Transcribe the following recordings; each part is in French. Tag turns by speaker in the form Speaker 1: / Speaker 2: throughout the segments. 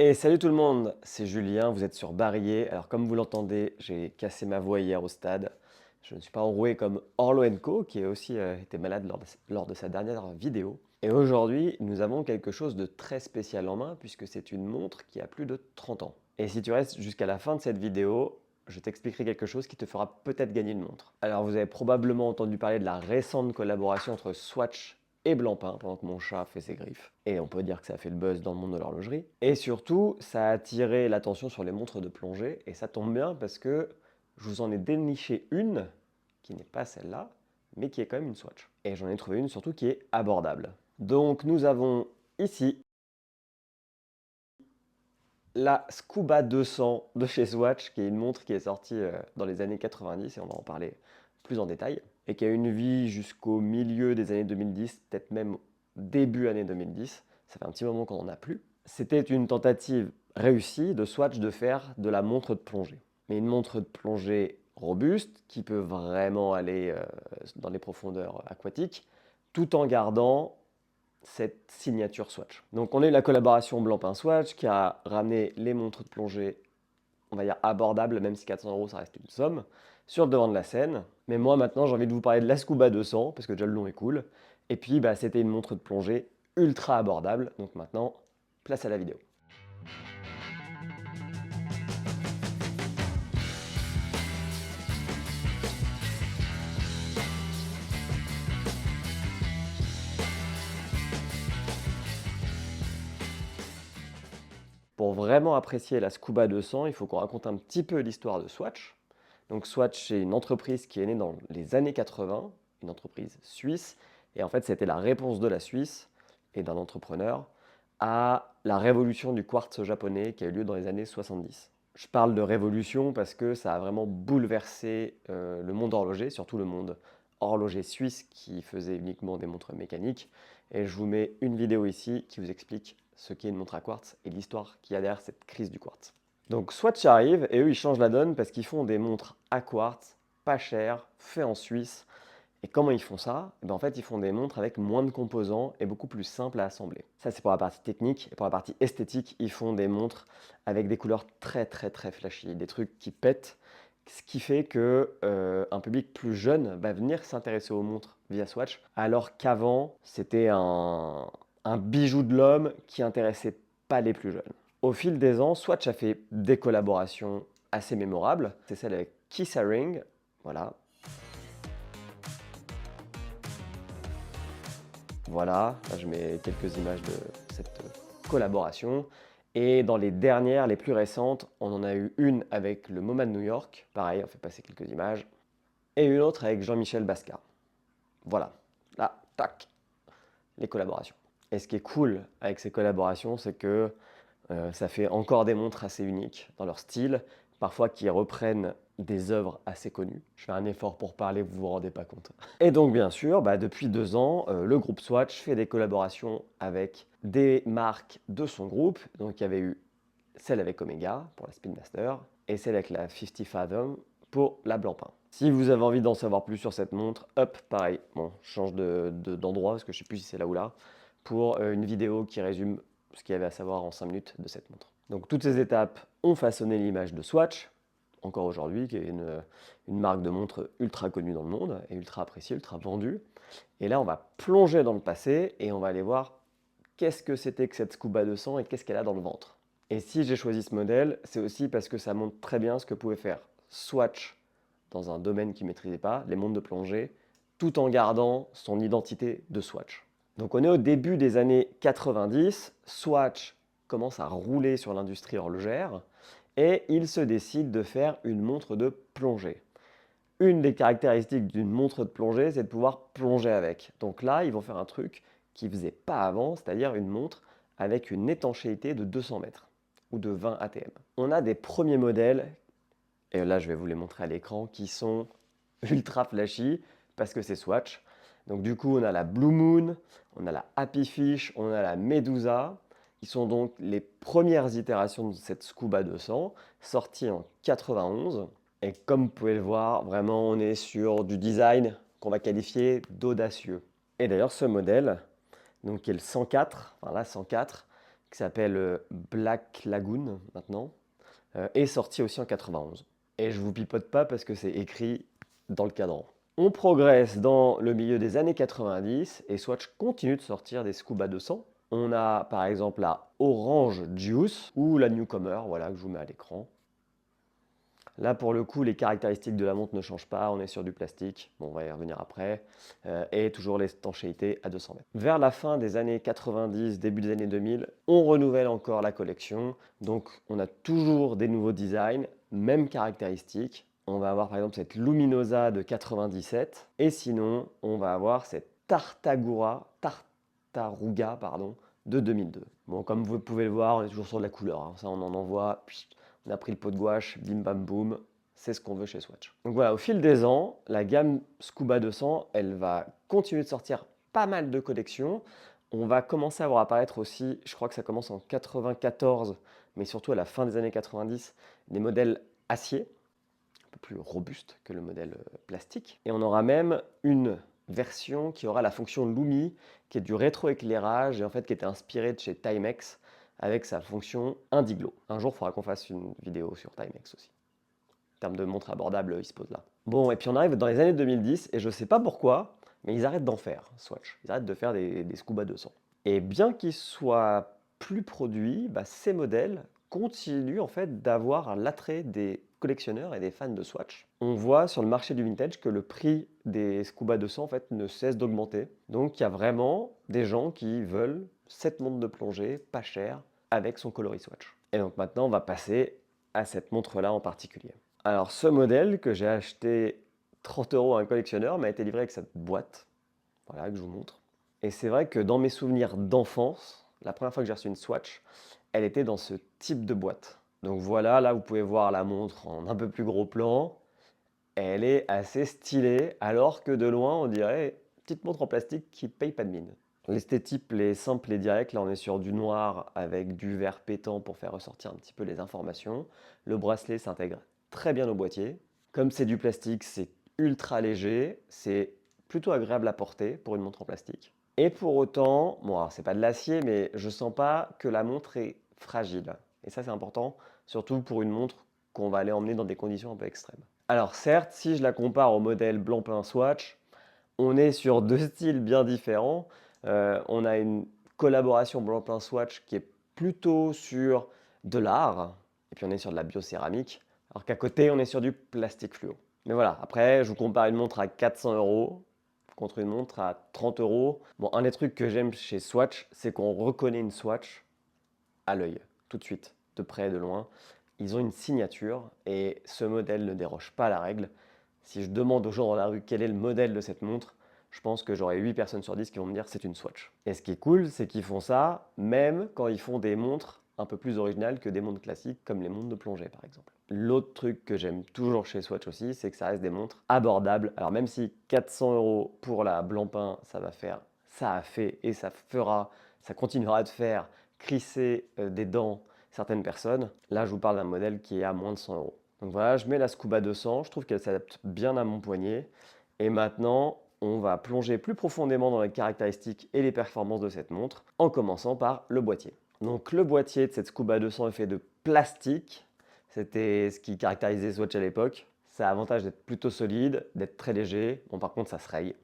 Speaker 1: Et salut tout le monde, c'est Julien, vous êtes sur Barillet. Alors comme vous l'entendez, j'ai cassé ma voix hier au stade. Je ne suis pas enroué comme Orlo Co, qui a aussi été malade lors de sa dernière vidéo. Et aujourd'hui, nous avons quelque chose de très spécial en main, puisque c'est une montre qui a plus de 30 ans. Et si tu restes jusqu'à la fin de cette vidéo, je t'expliquerai quelque chose qui te fera peut-être gagner une montre. Alors vous avez probablement entendu parler de la récente collaboration entre Swatch et Blancpain pendant que mon chat fait ses griffes. Et on peut dire que ça a fait le buzz dans le monde de l'horlogerie. Et surtout, ça a attiré l'attention sur les montres de plongée. Et ça tombe bien parce que je vous en ai déniché une qui n'est pas celle-là, mais qui est quand même une Swatch. Et j'en ai trouvé une surtout qui est abordable. Donc nous avons ici la Scuba 200 de chez Swatch, qui est une montre qui est sortie dans les années 90, et on va en parler plus en détail, et qui a une vie jusqu'au milieu des années 2010, peut-être même début année 2010. Ça fait un petit moment qu'on n'en a plus. C'était une tentative réussie de Swatch de faire de la montre de plongée. Mais une montre de plongée robuste, qui peut vraiment aller dans les profondeurs aquatiques, tout en gardant cette signature Swatch. Donc on a eu la collaboration Blancpain Swatch qui a ramené les montres de plongée, on va dire abordables, même si 400 euros ça reste une somme, sur le devant de la scène. Mais moi maintenant j'ai envie de vous parler de la Scuba 200, parce que déjà le nom est cool. Et puis c'était une montre de plongée ultra abordable, donc maintenant, place à la vidéo. Pour vraiment apprécier la Scuba 200, il faut qu'on raconte un petit peu l'histoire de Swatch. Donc Swatch, c'est une entreprise qui est née dans les années 80, une entreprise suisse. Et en fait, c'était la réponse de la Suisse et d'un entrepreneur à la révolution du quartz japonais qui a eu lieu dans les années 70. Je parle de révolution parce que ça a vraiment bouleversé le monde horloger, surtout le monde horloger suisse qui faisait uniquement des montres mécaniques. Et je vous mets une vidéo ici qui vous explique ce qu'est une montre à quartz et l'histoire qu'il y a derrière cette crise du quartz. Donc Swatch arrive et eux ils changent la donne parce qu'ils font des montres à quartz, pas chères, faites en Suisse. Et comment ils font ça? En fait, ils font des montres avec moins de composants et beaucoup plus simples à assembler. Ça, c'est pour la partie technique. Et pour la partie esthétique, ils font des montres avec des couleurs très très très flashy, des trucs qui pètent, ce qui fait que un public plus jeune va venir s'intéresser aux montres via Swatch, alors qu'avant, c'était un bijou de l'homme qui intéressait pas les plus jeunes. Au fil des ans, Swatch a fait des collaborations assez mémorables. C'est celle avec Keith Haring, voilà. Voilà, là je mets quelques images de cette collaboration. Et dans les dernières, les plus récentes, on en a eu une avec le MoMA de New York. Pareil, on fait passer quelques images. Et une autre avec Jean-Michel Basquiat. Voilà, là, tac, les collaborations. Et ce qui est cool avec ces collaborations, c'est que ça fait encore des montres assez uniques dans leur style, parfois qui reprennent des œuvres assez connues. Je fais un effort pour parler, vous vous rendez pas compte. Et donc bien sûr, depuis 2 ans, le groupe Swatch fait des collaborations avec des marques de son groupe. Donc il y avait eu celle avec Omega pour la Speedmaster et celle avec la 50 Fathom pour la Blancpain. Si vous avez envie d'en savoir plus sur cette montre, hop, pareil, bon, je change d'endroit parce que je sais plus si c'est là ou là, pour une vidéo qui résume ce qu'il y avait à savoir en 5 minutes de cette montre. Donc toutes ces étapes ont façonné l'image de Swatch, encore aujourd'hui, qui est une marque de montre ultra connue dans le monde et ultra appréciée, ultra vendue. Et là, on va plonger dans le passé et on va aller voir qu'est-ce que c'était que cette Scuba 200 et qu'est-ce qu'elle a dans le ventre. Et si j'ai choisi ce modèle, c'est aussi parce que ça montre très bien ce que pouvait faire Swatch dans un domaine qu'il ne maîtrisait pas, les montres de plongée, tout en gardant son identité de Swatch. Donc on est au début des années 90, Swatch commence à rouler sur l'industrie horlogère et il se décide de faire une montre de plongée. Une des caractéristiques d'une montre de plongée, c'est de pouvoir plonger avec. Donc là, ils vont faire un truc qu'ils ne faisaient pas avant, c'est-à-dire une montre avec une étanchéité de 200 mètres ou de 20 ATM. On a des premiers modèles, et là je vais vous les montrer à l'écran, qui sont ultra flashy parce que c'est Swatch. Donc du coup, on a la Blue Moon, on a la Happy Fish, on a la Medusa, qui sont donc les premières itérations de cette Scuba 200, sortie en 91. Et comme vous pouvez le voir, vraiment on est sur du design qu'on va qualifier d'audacieux. Et d'ailleurs ce modèle, donc qui est le 104, enfin la 104, qui s'appelle Black Lagoon maintenant, est sorti aussi en 91. Et je vous pipote pas parce que c'est écrit dans le cadran. On progresse dans le milieu des années 90 et Swatch continue de sortir des Scuba 200. On a par exemple la Orange Juice ou la Newcomer, voilà, que je vous mets à l'écran. Là, pour le coup, les caractéristiques de la montre ne changent pas. On est sur du plastique, bon, on va y revenir après, et toujours l'étanchéité à 200 mètres. Vers la fin des années 90, début des années 2000, on renouvelle encore la collection. Donc, on a toujours des nouveaux designs, mêmes caractéristiques. On va avoir par exemple cette Luminosa de 97, et sinon, on va avoir cette Tartaruga pardon, de 2002. Bon, comme vous pouvez le voir, on est toujours sur de la couleur. Hein. Ça, on en envoie. On a pris le pot de gouache, bim bam boum, c'est ce qu'on veut chez Swatch. Donc voilà, au fil des ans, la gamme Scuba 200, elle va continuer de sortir pas mal de collections. On va commencer à voir apparaître aussi, je crois que ça commence en 94, mais surtout à la fin des années 90, des modèles acier, un peu plus robustes que le modèle plastique. Et on aura même une version qui aura la fonction Lumi, qui est du rétroéclairage et en fait qui était inspirée de chez Timex, avec sa fonction Indiglo. Un jour, il faudra qu'on fasse une vidéo sur Timex aussi. En termes de montre abordable, il se pose là. Bon, et puis on arrive dans les années 2010, et je ne sais pas pourquoi, mais ils arrêtent d'en faire, Swatch. Ils arrêtent de faire des Scuba 200. Et bien qu'ils soient plus produits, bah, ces modèles continuent en fait d'avoir l'attrait des collectionneurs et des fans de Swatch. On voit sur le marché du vintage que le prix des Scuba 200 en fait, ne cesse d'augmenter. Donc il y a vraiment des gens qui veulent cette montre de plongée pas chère avec son coloris Swatch. Et donc maintenant on va passer à cette montre-là en particulier. Alors ce modèle que j'ai acheté 30 € à un collectionneur m'a été livré avec cette boîte, voilà, que je vous montre. Et c'est vrai que dans mes souvenirs d'enfance, la première fois que j'ai reçu une Swatch, elle était dans ce type de boîte. Donc voilà, là vous pouvez voir la montre en un peu plus gros plan. Elle est assez stylée, alors que de loin on dirait petite montre en plastique qui paye pas de mine. L'esthétique est simple et directe, là on est sur du noir avec du vert pétant pour faire ressortir un petit peu les informations. Le bracelet s'intègre très bien au boîtier. Comme c'est du plastique, c'est ultra léger, c'est plutôt agréable à porter pour une montre en plastique. Et pour autant, bon alors c'est pas de l'acier, mais je sens pas que la montre est fragile. Et ça c'est important, surtout pour une montre qu'on va aller emmener dans des conditions un peu extrêmes. Alors certes, si je la compare au modèle Blancpain Swatch, on est sur deux styles bien différents. On a une collaboration Blancpain Swatch qui est plutôt sur de l'art, et puis on est sur de la biocéramique, alors qu'à côté, on est sur du plastique fluo. Mais voilà, après, je vous compare une montre à 400 € contre une montre à 30 €. Bon, un des trucs que j'aime chez Swatch, c'est qu'on reconnaît une Swatch à l'œil, tout de suite, de près, de loin. Ils ont une signature et ce modèle ne déroge pas à la règle. Si je demande aux gens dans la rue quel est le modèle de cette montre, je pense que j'aurai 8 personnes sur 10 qui vont me dire c'est une Swatch. Et ce qui est cool, c'est qu'ils font ça même quand ils font des montres un peu plus originales que des montres classiques comme les montres de plongée par exemple. L'autre truc que j'aime toujours chez Swatch aussi, c'est que ça reste des montres abordables. Alors même si 400 € pour la Blancpain, ça va faire, ça a fait et ça fera, ça continuera de faire crisser des dents certaines personnes. Là, je vous parle d'un modèle qui est à moins de 100 €. Donc voilà, je mets la Scuba 200, je trouve qu'elle s'adapte bien à mon poignet. Et maintenant, on va plonger plus profondément dans les caractéristiques et les performances de cette montre, en commençant par le boîtier. Donc le boîtier de cette Scuba 200 est fait de plastique. C'était ce qui caractérisait Swatch à l'époque. Ça a l'avantage d'être plutôt solide, d'être très léger. Bon, par contre, ça se raye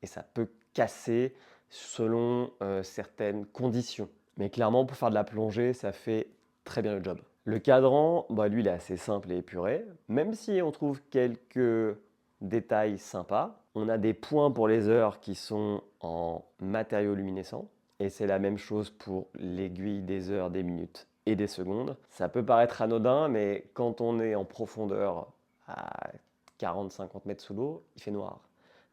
Speaker 1: et ça peut casser selon certaines conditions. Mais clairement, pour faire de la plongée, ça fait très bien le job. Le cadran, bah, lui, il est assez simple et épuré, même si on trouve quelques détails sympas. On a des points pour les heures qui sont en matériaux luminescents, et c'est la même chose pour l'aiguille des heures, des minutes et des secondes. Ça peut paraître anodin, mais quand on est en profondeur à 40-50 mètres sous l'eau, il fait noir.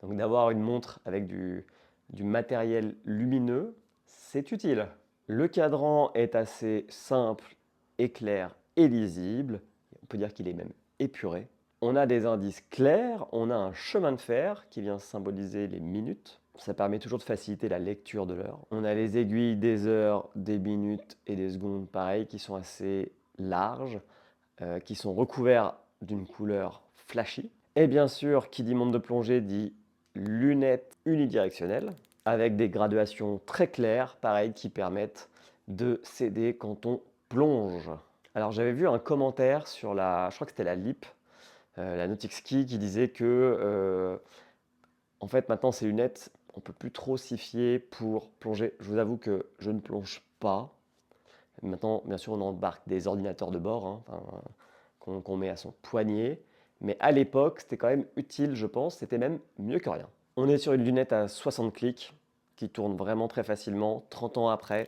Speaker 1: Donc d'avoir une montre avec du matériel lumineux, c'est utile. Le cadran est assez simple et clair et lisible. On peut dire qu'il est même épuré. On a des indices clairs, on a un chemin de fer qui vient symboliser les minutes. Ça permet toujours de faciliter la lecture de l'heure. On a les aiguilles des heures, des minutes et des secondes, pareil, qui sont assez larges, qui sont recouverts d'une couleur flashy. Et bien sûr, qui dit montre de plongée dit lunettes unidirectionnelles, avec des graduations très claires, pareil, qui permettent de s'aider quand on plonge. Alors j'avais vu un commentaire sur je crois que c'était la LIP, la Nautic Ski, qui disait que en fait maintenant ces lunettes, on peut plus trop s'y fier pour plonger. Je vous avoue que je ne plonge pas. Maintenant, bien sûr, on embarque des ordinateurs de bord, hein, enfin, qu'on met à son poignet. Mais à l'époque, c'était quand même utile, je pense. C'était même mieux que rien. On est sur une lunette à 60 clics qui tourne vraiment très facilement. 30 ans après,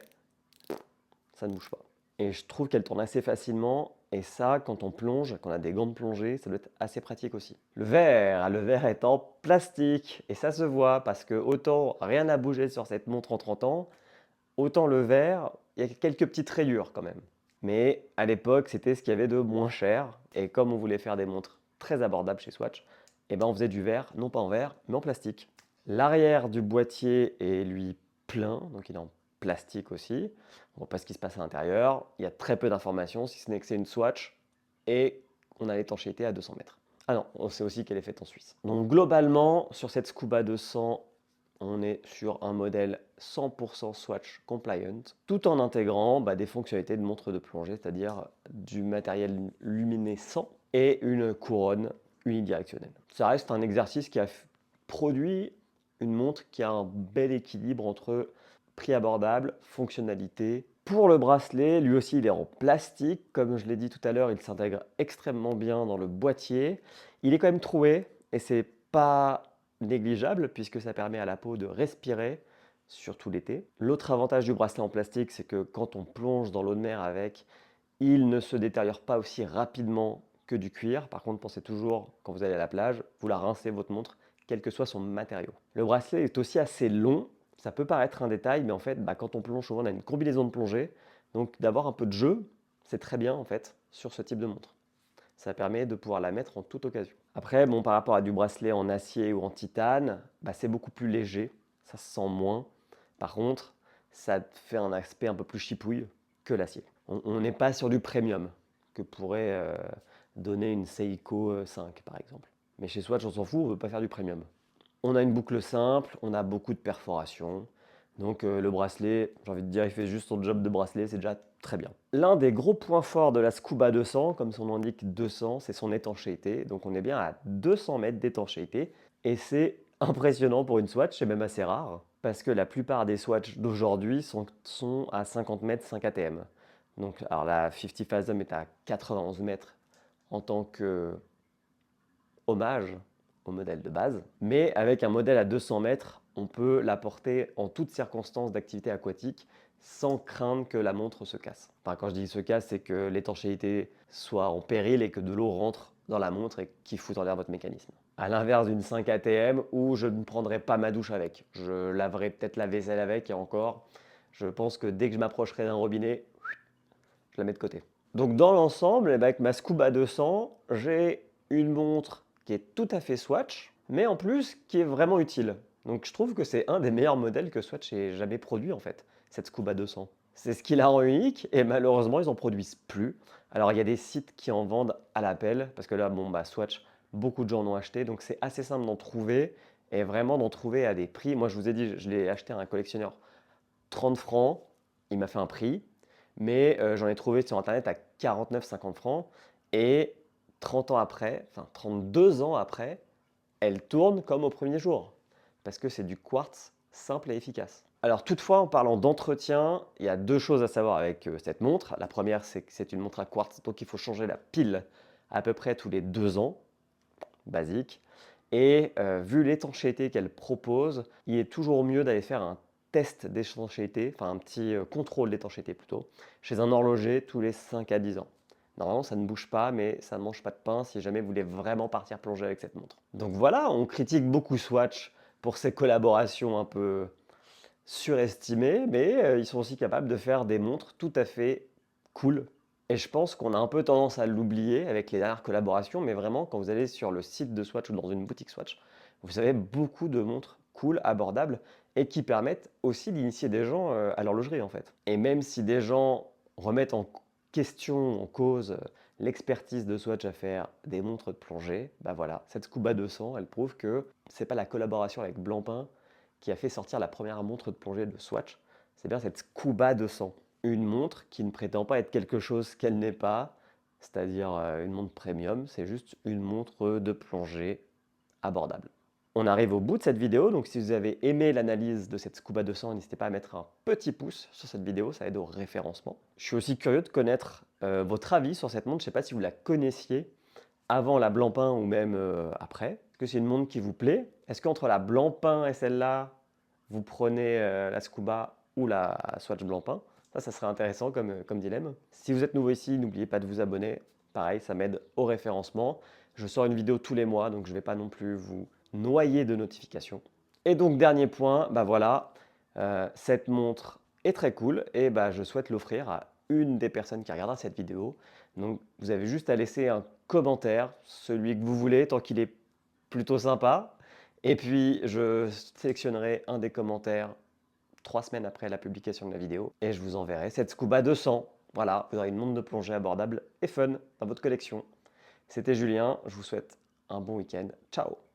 Speaker 1: ça ne bouge pas. Et je trouve qu'elle tourne assez facilement. Et ça, quand on plonge, quand on a des gants de plongée, ça doit être assez pratique aussi. Le verre est en plastique. Et ça se voit parce que autant rien n'a bougé sur cette montre en 30 ans, autant le verre, il y a quelques petites rayures quand même. Mais à l'époque, c'était ce qu'il y avait de moins cher. Et comme on voulait faire des montres très abordables chez Swatch, eh ben on faisait du verre, non pas en verre, mais en plastique. L'arrière du boîtier est lui plein, donc il est en plastique aussi. On voit pas ce qui se passe à l'intérieur. Il y a très peu d'informations, si ce n'est que c'est une Swatch et on a l'étanchéité à 200 mètres. Ah non, on sait aussi qu'elle est faite en Suisse. Donc globalement, sur cette Scuba 200, on est sur un modèle 100% Swatch compliant, tout en intégrant des fonctionnalités de montre de plongée, c'est-à-dire du matériel luminescent et une couronne unidirectionnelle. Ça reste un exercice qui a produit une montre qui a un bel équilibre entre prix abordable, fonctionnalité. Pour le bracelet, lui aussi, il est en plastique. Comme je l'ai dit tout à l'heure, il s'intègre extrêmement bien dans le boîtier. Il est quand même troué et c'est pas négligeable puisque ça permet à la peau de respirer, surtout l'été. L'autre avantage du bracelet en plastique, c'est que quand on plonge dans l'eau de mer avec, il ne se détériore pas aussi rapidement que du cuir. Par contre, pensez toujours, quand vous allez à la plage, vous la rincez votre montre, quel que soit son matériau. Le bracelet est aussi assez long. Ça peut paraître un détail, mais en fait, quand on plonge, souvent on a une combinaison de plongée. Donc d'avoir un peu de jeu, c'est très bien en fait sur ce type de montre. Ça permet de pouvoir la mettre en toute occasion. Après, bon, par rapport à du bracelet en acier ou en titane, c'est beaucoup plus léger, ça se sent moins. Par contre, ça fait un aspect un peu plus chipouille que l'acier. On n'est pas sur du premium que pourrait donner une Seiko 5 par exemple. Mais chez Swatch, on s'en fout, on ne veut pas faire du premium. On a une boucle simple, on a beaucoup de perforations. Donc le bracelet, j'ai envie de dire, il fait juste son job de bracelet, c'est déjà très bien. L'un des gros points forts de la Scuba 200, comme son nom indique 200, c'est son étanchéité. Donc on est bien à 200 mètres d'étanchéité. Et c'est impressionnant pour une Swatch, c'est même assez rare. Parce que la plupart des Swatch d'aujourd'hui sont à 50 mètres 5 ATM. Donc alors la 50 Fathom est à 91 mètres en tant que hommage au modèle de base, mais avec un modèle à 200 mètres, on peut la porter en toutes circonstances d'activité aquatique sans craindre que la montre se casse. Enfin, quand je dis se casse, c'est que l'étanchéité soit en péril et que de l'eau rentre dans la montre et qui fout en l'air votre mécanisme. À l'inverse d'une 5 ATM où je ne prendrai pas ma douche avec. Je laverai peut-être la vaisselle avec et encore, je pense que dès que je m'approcherai d'un robinet, je la mets de côté. Donc dans l'ensemble, avec ma Scuba 200, j'ai une montre qui est tout à fait Swatch, mais en plus qui est vraiment utile. Donc je trouve que c'est un des meilleurs modèles que Swatch ait jamais produit en fait, cette Scuba 200. C'est ce qui la rend unique et malheureusement ils en produisent plus. Alors il y a des sites qui en vendent à l'appel parce que là Swatch, beaucoup de gens en ont acheté donc c'est assez simple d'en trouver et vraiment d'en trouver à des prix. Moi je vous ai dit, je l'ai acheté à un collectionneur 30 francs, il m'a fait un prix, mais j'en ai trouvé sur internet à 49-50 francs et 30 ans après, enfin 32 ans après, elle tourne comme au premier jour parce que c'est du quartz simple et efficace. Alors toutefois, en parlant d'entretien, il y a deux choses à savoir avec cette montre. La première, c'est que c'est une montre à quartz, donc il faut changer la pile à peu près tous les 2 ans, basique. Et vu l'étanchéité qu'elle propose, il est toujours mieux d'aller faire un test d'étanchéité, enfin un petit contrôle d'étanchéité plutôt, chez un horloger tous les 5 à 10 ans. Normalement, ça ne bouge pas, mais ça ne mange pas de pain si jamais vous voulez vraiment partir plonger avec cette montre. Donc voilà, on critique beaucoup Swatch pour ses collaborations un peu surestimées, mais ils sont aussi capables de faire des montres tout à fait cool. Et je pense qu'on a un peu tendance à l'oublier avec les dernières collaborations, mais vraiment, quand vous allez sur le site de Swatch ou dans une boutique Swatch, vous avez beaucoup de montres cool, abordables, et qui permettent aussi d'initier des gens à l'horlogerie en fait. Et même si des gens remettent en question, en cause, l'expertise de Swatch à faire des montres de plongée, voilà, cette Scuba 200, elle prouve que c'est pas la collaboration avec Blancpain qui a fait sortir la première montre de plongée de Swatch, c'est bien cette Scuba 200. une montre qui ne prétend pas être quelque chose qu'elle n'est pas, c'est-à-dire une montre premium, c'est juste une montre de plongée abordable. On arrive au bout de cette vidéo, donc si vous avez aimé l'analyse de cette Scuba 200, n'hésitez pas à mettre un petit pouce sur cette vidéo, ça aide au référencement. Je suis aussi curieux de connaître votre avis sur cette montre, je ne sais pas si vous la connaissiez avant la Blancpain ou même après. Est-ce que c'est une montre qui vous plaît? Est-ce qu'entre la Blancpain et celle-là, vous prenez la Scuba ou la Swatch Blancpain? Ça serait intéressant comme dilemme. Si vous êtes nouveau ici, n'oubliez pas de vous abonner. Pareil, ça m'aide au référencement. Je sors une vidéo tous les mois, donc je ne vais pas non plus vous noyer de notifications. Et donc, dernier point, bah voilà, cette montre est très cool et bah, je souhaite l'offrir à une des personnes qui regardera cette vidéo. Donc, vous avez juste à laisser un commentaire, celui que vous voulez, tant qu'il est plutôt sympa. Et puis, je sélectionnerai un des commentaires 3 semaines après la publication de la vidéo et je vous enverrai cette Scuba 200. Voilà, vous aurez une montre de plongée abordable et fun dans votre collection. C'était Julien, je vous souhaite un bon week-end. Ciao!